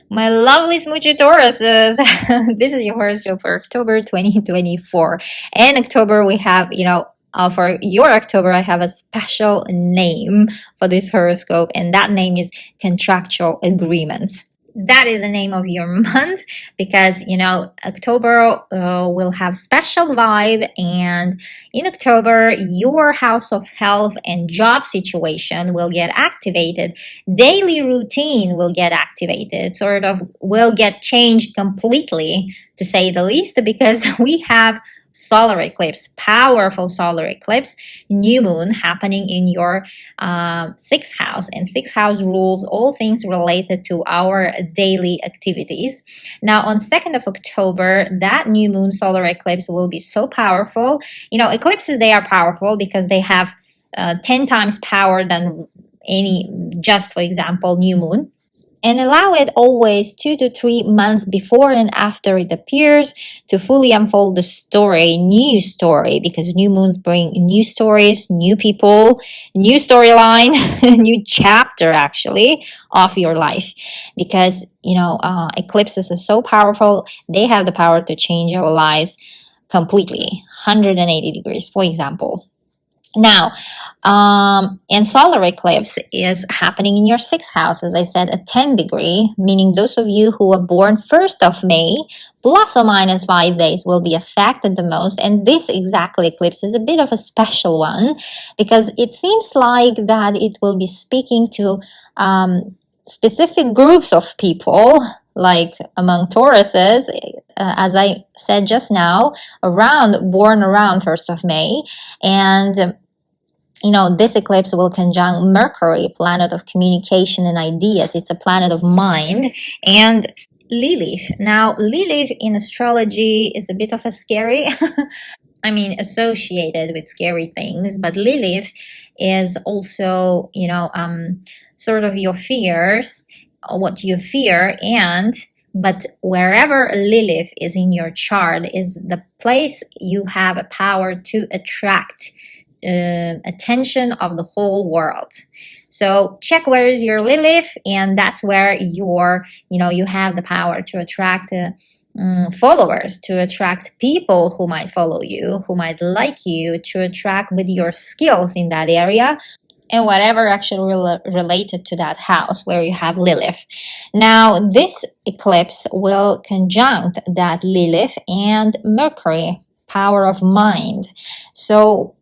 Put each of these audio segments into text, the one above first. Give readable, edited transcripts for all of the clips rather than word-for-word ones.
My lovely smoochy Tauruses. This is your horoscope for October 2024. In October, we have, for your October, I have a special name for this horoscope, and that name is Contractual Agreements. That is the name of your month because October will have special vibe, and in October your house of health and job situation will get activated. Daily routine will get activated, sort of will get changed completely, to say the least, because we have solar eclipse, powerful solar eclipse, new moon happening in your sixth house, and sixth house rules all things related to our daily activities. Now on 2nd of October, that new moon solar eclipse will be so powerful. Eclipses, they are powerful because they have 10 times power than any, just for example, new moon, and allow it always 2 to 3 months before and after it appears to fully unfold the story, new story, because new moons bring new stories, new people, new storyline, new chapter actually of your life. Because eclipses are so powerful, they have the power to change our lives completely, 180 degrees, for example. Now, and solar eclipse is happening in your sixth house, as I said, at 10 degree, meaning those of you who are born 1st of May, plus or minus 5 days, will be affected the most. And this exactly eclipse is a bit of a special one because it seems like that it will be speaking to specific groups of people, like among Tauruses, as I said just now, born around 1st of May. And this eclipse will conjunct Mercury, planet of communication and ideas. It's a planet of mind, and Lilith. Now, Lilith in astrology is a bit of a scary, associated with scary things, but Lilith is also, sort of your fears, what you fear, but wherever Lilith is in your chart is the place you have a power to attract attention of the whole world. So check where is your Lilith, and that's where you have the power to attract followers, to attract people who might follow you, who might like you, to attract with your skills in that area, and whatever actually related to that house where you have Lilith. Now, this eclipse will conjunct that Lilith and Mercury, power of mind. So,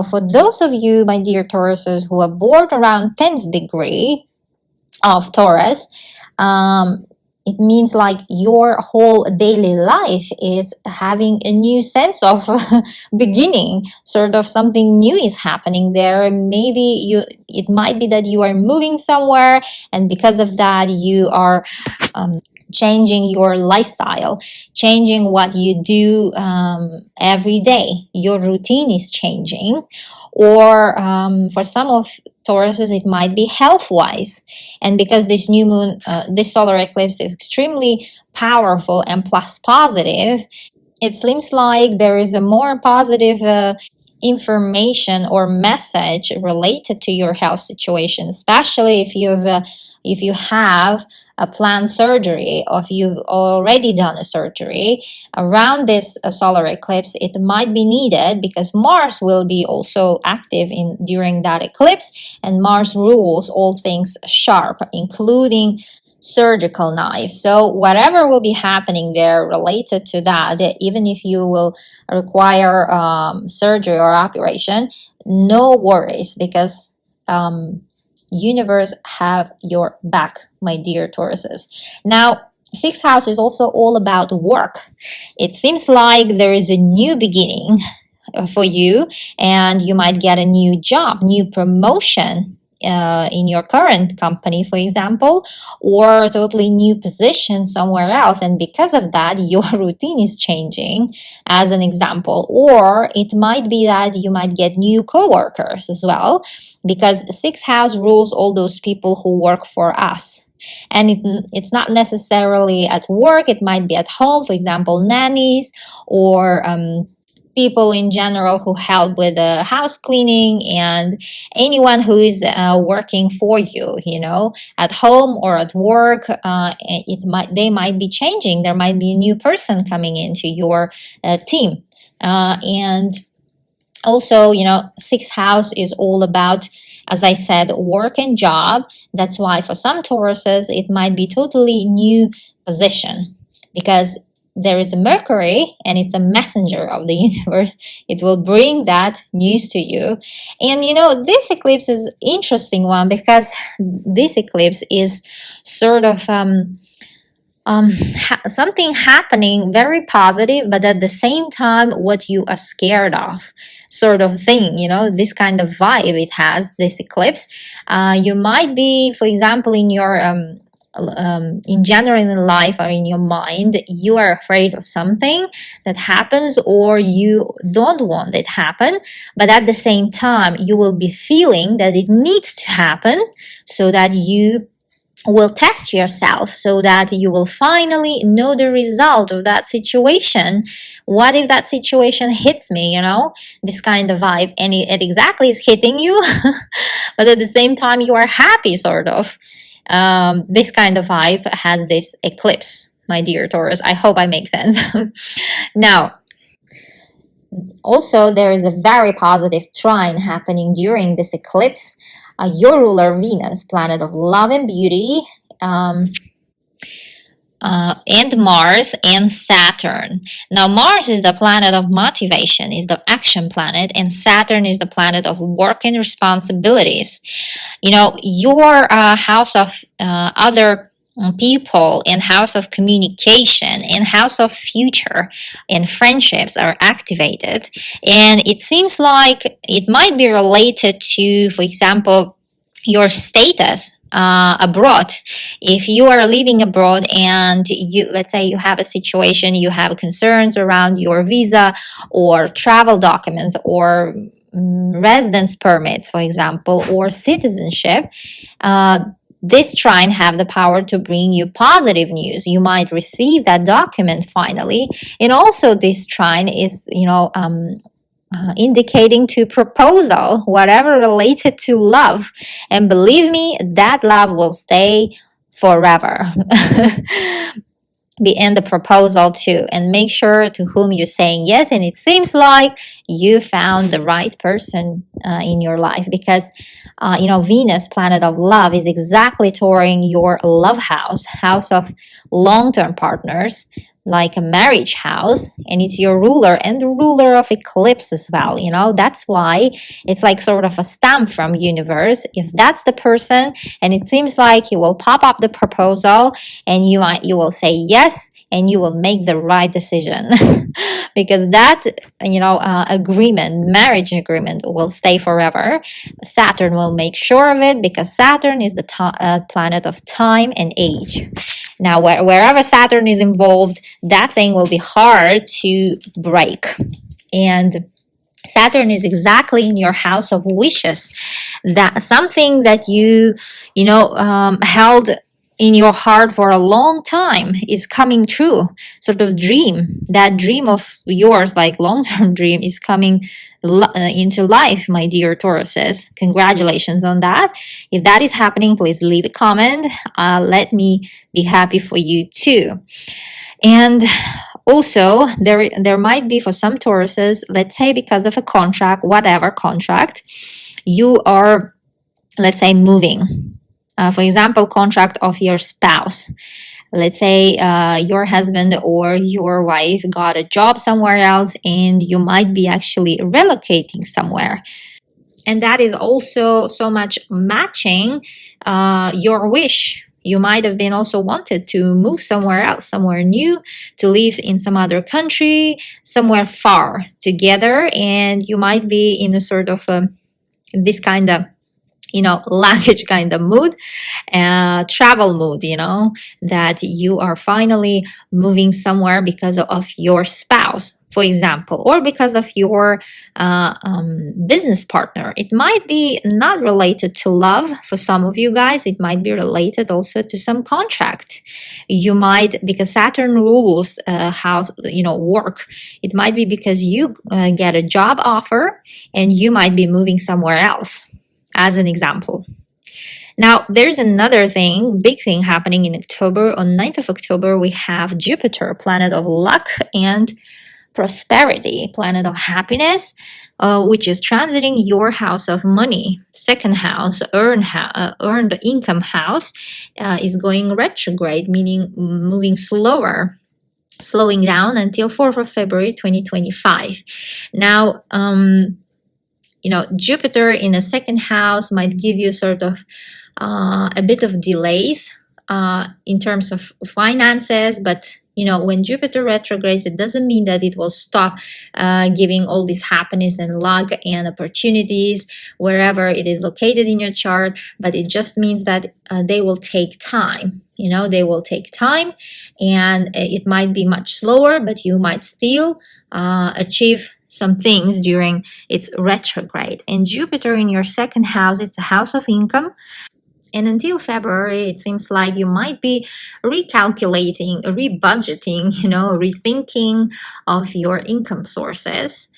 for those of you, my dear Tauruses, who are born around 10th degree of Taurus, it means like your whole daily life is having a new sense of beginning, sort of something new is happening there. Maybe it might be that you are moving somewhere, and because of that you are changing your lifestyle, changing what you do every day. Your routine is changing. Or for some of Tauruses, it might be health-wise. And because this new moon, this solar eclipse is extremely powerful and plus positive, it seems like there is a more positive information or message related to your health situation, especially if you have a planned surgery, or if you've already done a surgery around this solar eclipse. It might be needed because Mars will be also active during that eclipse, and Mars rules all things sharp, including surgical knives. So whatever will be happening there related to that, even if you will require surgery or operation, no worries, because universe have your back, my dear Tauruses. Now, sixth house is also all about work. It seems like there is a new beginning for you, and you might get a new job, new promotion in your current company, for example, or totally new position somewhere else. And because of that, your routine is changing, as an example. Or it might be that you might get new co-workers as well, because sixth house rules all those people who work for us. And it's not necessarily at work, it might be at home, for example, nannies, or people in general who help with the house cleaning, and anyone who is working for you, at home or at work. They might be changing. There might be a new person coming into your team, and also, sixth house is all about, as I said, work and job. That's why for some Tauruses, it might be totally new position, because there is a Mercury and it's a messenger of the universe. It will bring that news to you. And this eclipse is interesting one, because this eclipse is sort of something happening very positive, but at the same time what you are scared of, sort of thing. This kind of vibe it has, this eclipse. You might be, for example, in your in general in life or in your mind, you are afraid of something that happens, or you don't want it happen, but at the same time you will be feeling that it needs to happen, so that you will test yourself, so that you will finally know the result of that situation. What if that situation hits me, this kind of vibe, and it exactly is hitting you, but at the same time you are happy, sort of. This kind of vibe has this eclipse, my dear Taurus. I hope I make sense. Now, also there is a very positive trine happening during this eclipse. Your ruler Venus, planet of love and beauty, and Mars and Saturn. Now, Mars is the planet of motivation, is the action planet, and Saturn is the planet of work and responsibilities. Your house of other people, and house of communication, and house of future and friendships are activated, and it seems like it might be related to, for example, your status abroad. If you are living abroad and let's say you have a situation, you have concerns around your visa or travel documents or residence permits, for example, or citizenship, this trine have the power to bring you positive news. You might receive that document finally. And also this trine is, indicating to proposal, whatever related to love. And believe me, that love will stay forever. Be in the proposal too, and make sure to whom you're saying yes. And it seems like you found the right person in your life, because Venus, planet of love, is exactly touring your love house, house of long-term partners, like a marriage house, and it's your ruler and the ruler of eclipse as well. That's why it's like sort of a stamp from universe. If that's the person, and it seems like he will pop up the proposal, and you will say yes, and you will make the right decision. Because that agreement, marriage agreement, will stay forever. Saturn will make sure of it, because Saturn is the planet of time and age. Now, wherever Saturn is involved, that thing will be hard to break. And Saturn is exactly in your house of wishes. That something that you held in your heart for a long time is coming true. Sort of dream. That dream of yours, like long-term dream, is coming into life, my dear Tauruses. Congratulations on that. If that is happening, please leave a comment. Let me be happy for you too. And also, there might be for some Tauruses, let's say because of a contract, whatever contract, you are, let's say, moving. For example, contract of your spouse. Let's say your husband or your wife got a job somewhere else, and you might be actually relocating somewhere. And that is also so much matching your wish. You might have been also wanted to move somewhere else, somewhere new, to live in some other country, somewhere far together. And you might be in a sort of this kind of luggage kind of mood, travel mood, that you are finally moving somewhere because of your spouse, for example, or because of your business partner. It might be not related to love for some of you guys. It might be related also to some contract. You might, because Saturn rules how work. It might be because you get a job offer and you might be moving somewhere else, as an example. Now, there's another big thing happening in October. On 9th of October, we have Jupiter, planet of luck and prosperity, planet of happiness, which is transiting your house of money. Second house, earned income house, is going retrograde, meaning moving slowing down until 4th of February 2025. Now, Jupiter in a second house might give you sort of a bit of delays in terms of finances, but when Jupiter retrogrades, it doesn't mean that it will stop giving all this happiness and luck and opportunities wherever it is located in your chart, but it just means that they will take time. They will take time, and it might be much slower, but you might still achieve some things during its retrograde. And Jupiter in your second house, it's a house of income. And until February, it seems like you might be recalculating, rebudgeting, rethinking of your income sources,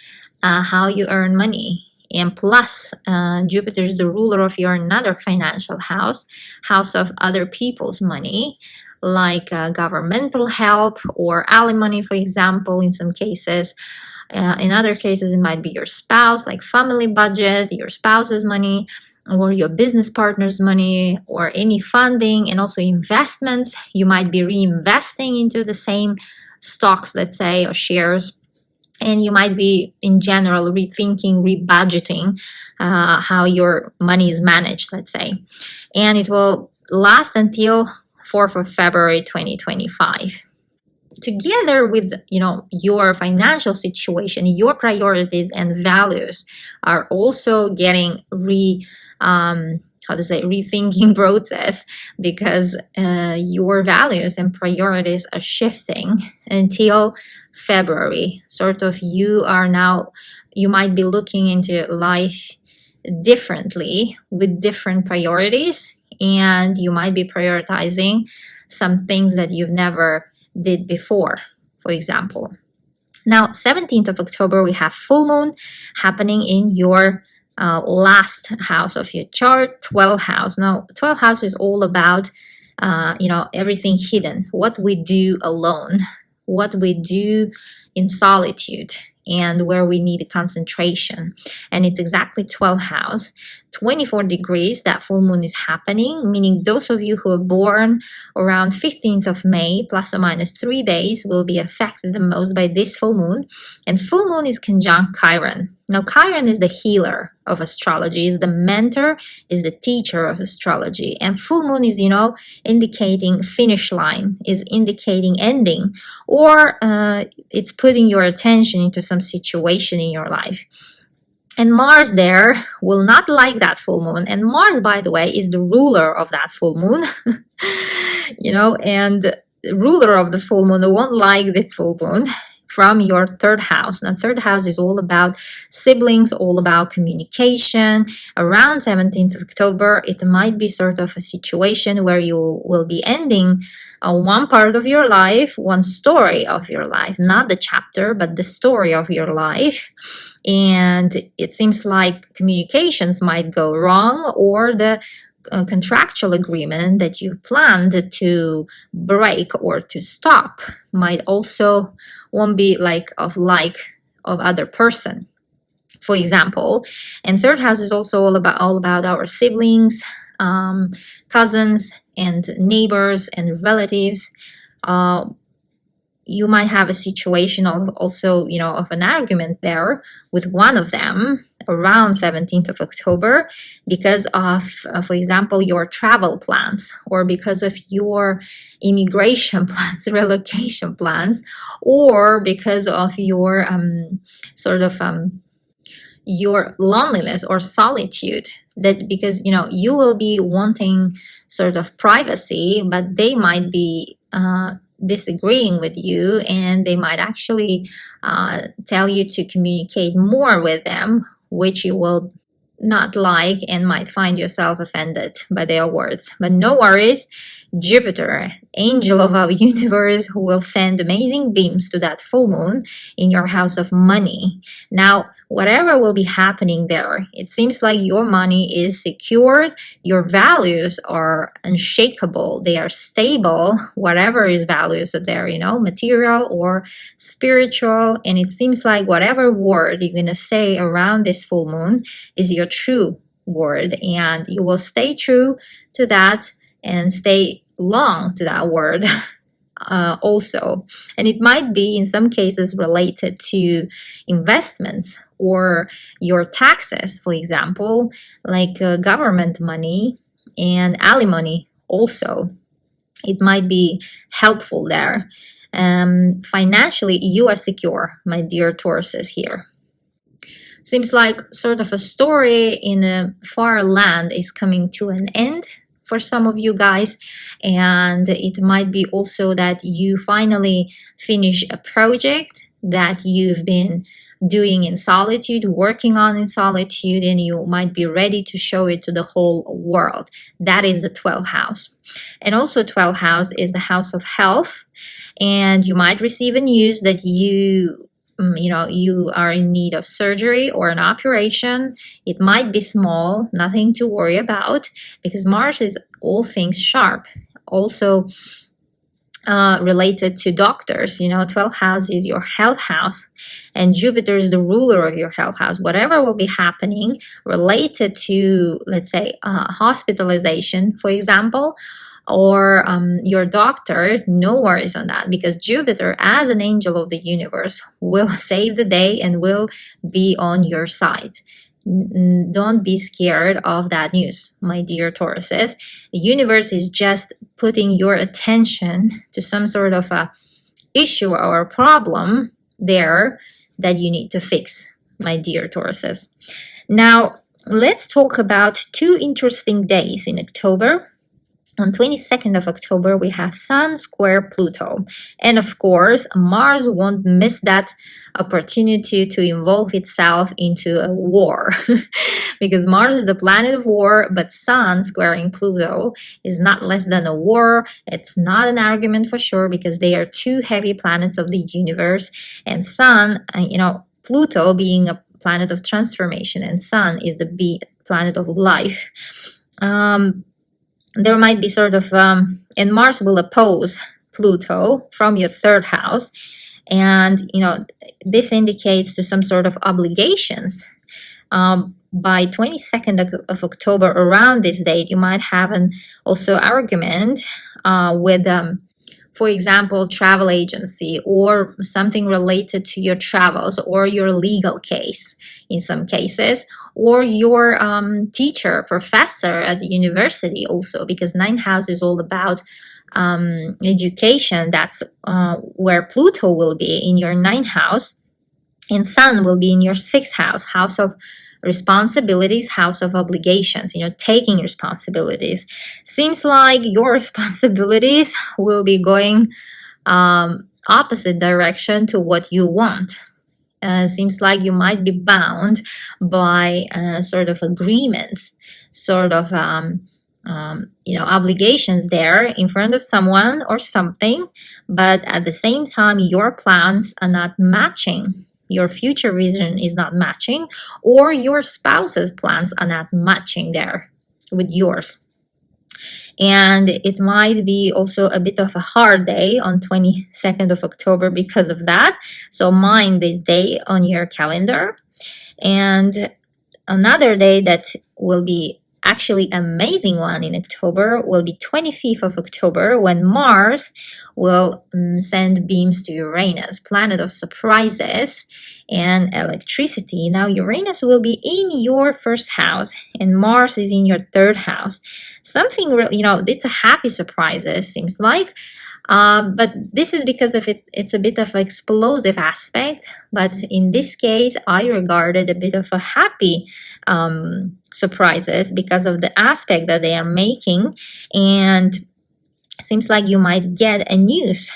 how you earn money. And plus, Jupiter is the ruler of your another financial house of other people's money, like governmental help or alimony, for example, in some cases. In other cases, it might be your spouse, like family budget, your spouse's money, or your business partner's money, or any funding, and also investments. You might be reinvesting into the same stocks, let's say, or shares. And you might be, in general, rethinking, rebudgeting how your money is managed, let's say. And it will last until 4th of February 2025. Together with your financial situation, your priorities and values are also getting rethinking process, because your values and priorities are shifting until February. Sort of you might be looking into life differently with different priorities, and you might be prioritizing some things that you've never did before, for example. Now, 17th of October, we have full moon happening in your last house of your chart, 12th house. Now, 12th house is all about, everything hidden, what we do alone, what we do in solitude, and where we need concentration. And it's exactly 12th house, 24 degrees, that full moon is happening, meaning those of you who are born around 15th of May, plus or minus 3 days, will be affected the most by this full moon. And full moon is conjunct Chiron. Now, Chiron is the healer of astrology, is the mentor, is the teacher of astrology. And full moon is, indicating finish line, is indicating ending, or it's putting your attention into some situation in your life. And Mars there will not like that full moon. And Mars, by the way, is the ruler of that full moon, and the ruler of the full moon won't like this full moon from your third house. Now, third house is all about siblings, all about communication. Around 17th of October, it might be sort of a situation where you will be ending one part of your life, one story of your life, not the chapter, but the story of your life. And it seems like communications might go wrong, or the contractual agreement that you've planned to break or to stop might also won't be of other person, for example. And third house is also all about our siblings, cousins and neighbors and relatives. You might have a situation also, of an argument there with one of them around 17th of October because of, for example, your travel plans, or because of your immigration plans, relocation plans, or because of your your loneliness or solitude. that because you will be wanting sort of privacy, but they might be disagreeing with you, and they might actually tell you to communicate more with them, which you will not like and might find yourself offended by their words. But no worries, Jupiter, angel of our universe, will send amazing beams to that full moon in your house of money. Now, whatever will be happening there, it seems like your money is secured, your values are unshakable, they are stable, whatever is values are there, material or spiritual. And it seems like whatever word you're going to say around this full moon is your true word, and you will stay true to that and stay long to that word also. And it might be in some cases related to investments or your taxes, for example, like government money and alimony also. It might be helpful there. Financially, you are secure, my dear Tauruses here. Seems like sort of a story in a far land is coming to an end for some of you guys, and it might be also that you finally finish a project that you've been doing in solitude, working on in solitude, and you might be ready to show it to the whole world. That is the 12th house. And also 12th house is the house of health, and you might receive a news that you are in need of surgery or an operation. It might be small, nothing to worry about, because Mars is all things sharp. Also related to doctors, 12th house is your health house, and Jupiter is the ruler of your health house. Whatever will be happening related to, let's say, hospitalization, for example, or your doctor, no worries on that, because Jupiter, as an angel of the universe, will save the day and will be on your side. Don't be scared of that news, my dear Tauruses. The universe is just putting your attention to some sort of a issue or a problem there that you need to fix, my dear Tauruses. Now, let's talk about 2 interesting days in October. On 22nd of October, we have Sun square Pluto. And of course, Mars won't miss that opportunity to involve itself into a war. Because Mars is the planet of war, but Sun squaring Pluto is not less than a war. It's not an argument for sure, because they are 2 heavy planets of the universe. And Sun, Pluto being a planet of transformation, and Sun is the planet of life. There might be sort of, and Mars will oppose Pluto from your 3rd house. And, this indicates to some sort of obligations. By 22nd of October, around this date, you might have an also argument with, for example, travel agency, or something related to your travels, or your legal case in some cases, or your teacher, professor at the university also, because 9th house is all about education. That's where Pluto will be, in your 9th house, and Sun will be in your 6th house, house of responsibilities, house of obligations, taking responsibilities. Seems like your responsibilities will be going opposite direction to what you want. Seems like you might be bound by sort of agreements, sort of obligations there in front of someone or something, but at the same time your plans are not matching. Your future vision is not matching, or your spouse's plans are not matching there with yours. And it might be also a bit of a hard day on 22nd of October because of that. So mind this day on your calendar. And another day that will be actually amazing one in October will be 25th of October, when Mars will send beams to Uranus, planet of surprises and electricity. Now Uranus will be in your 1st house and Mars is in your 3rd house. Something real, it's a happy surprises, seems like. But this is because of it's a bit of an explosive aspect. But in this case, I regarded a bit of a happy surprises because of the aspect that they are making. And it seems like you might get a news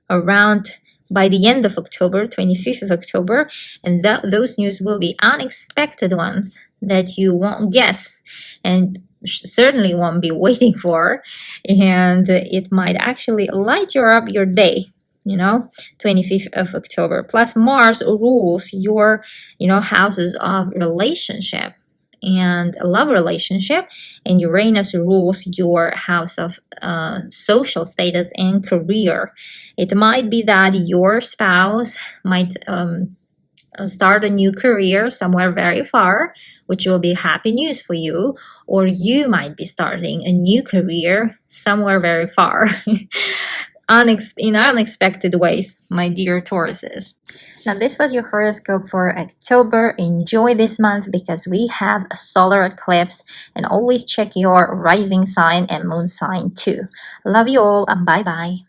around by the end of October, 25th of October, and those news will be unexpected ones that you won't guess and certainly won't be waiting for, and it might actually light up your day, 25th of October. Plus Mars rules your, houses of relationship and a love relationship, and Uranus rules your house of social status and career. It might be that your spouse might start a new career somewhere very far, which will be happy news for you, or you might be starting a new career somewhere very far. In unexpected ways, my dear Tauruses. Now, this was your horoscope for October. Enjoy this month because we have a solar eclipse, and always check your rising sign and moon sign too. Love you all, and bye bye.